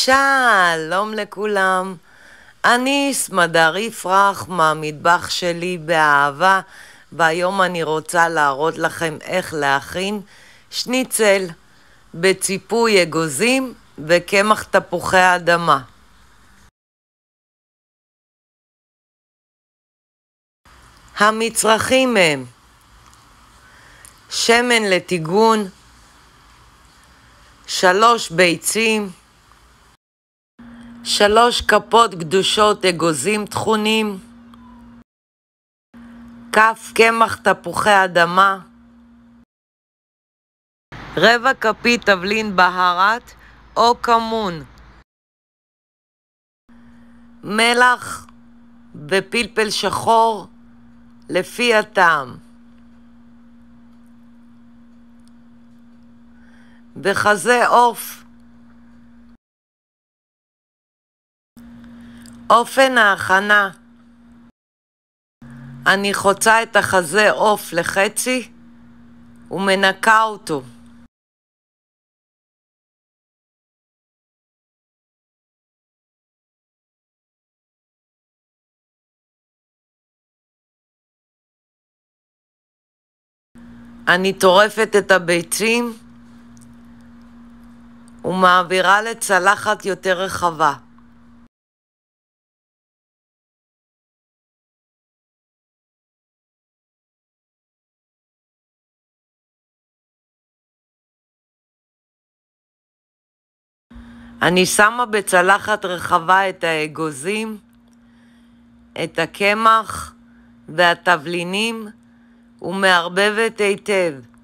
שלום לכולם, אני סמדר יפרח מהמטבח שלי באהבה, והיום אני רוצה להראות לכם איך להכין שניצל בציפוי אגוזים וקמח תפוחי אדמה. המצרכים הם שמן לטיגון, 3 ביצים, 3 כפות גדושות אגוזים טחונים, כף קמח תפוחי אדמה, רבע כפית תבלין בהרת או כמון, מלח ופלפל שחור לפי הטעם, וחזה עוף. אופן ההכנה: אני חוצה את החזה עוף לחצי ומנקה אותו. אני טורפת את הביצים ומעבירה לצלחת יותר רחבה. אני שמה בצלחת רחבה את האגוזים, את הקמח והתבלינים ומערבבת היטב.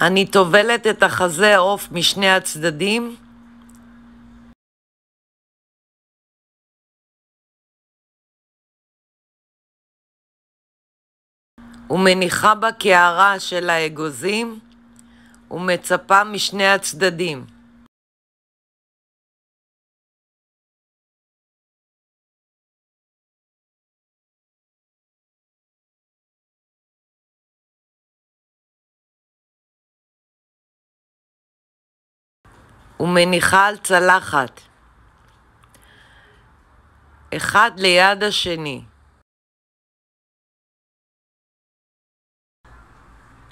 אני טובלת את החזה עוף משני הצדדים ומניחה בקערה של האגוזים ומצפה משני הצדדים. ומניחה על צלחת, אחד ליד השני.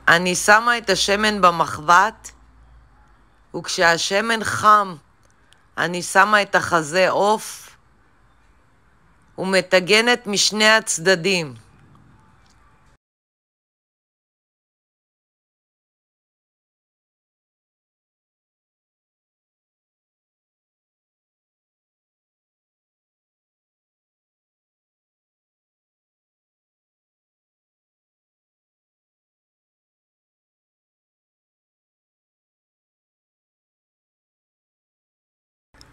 אני שמה את השמן במחבת, וכשהשמן חם אני שמה את החזה עוף ומטגנת משני הצדדים.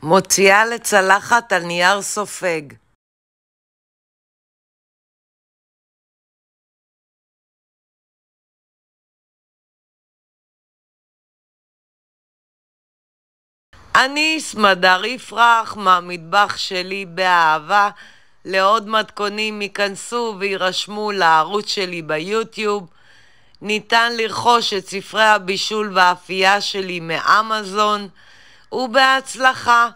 מוציאה לצלחת על נייר סופג. אני סמדר יפרח מהמטבח שלי באהבה. לעוד מתכונים ייכנסו וירשמו לערוץ שלי ביוטיוב. ניתן לרכוש את ספרי הבישול והאפייה שלי מאמזון, ובהצלחה.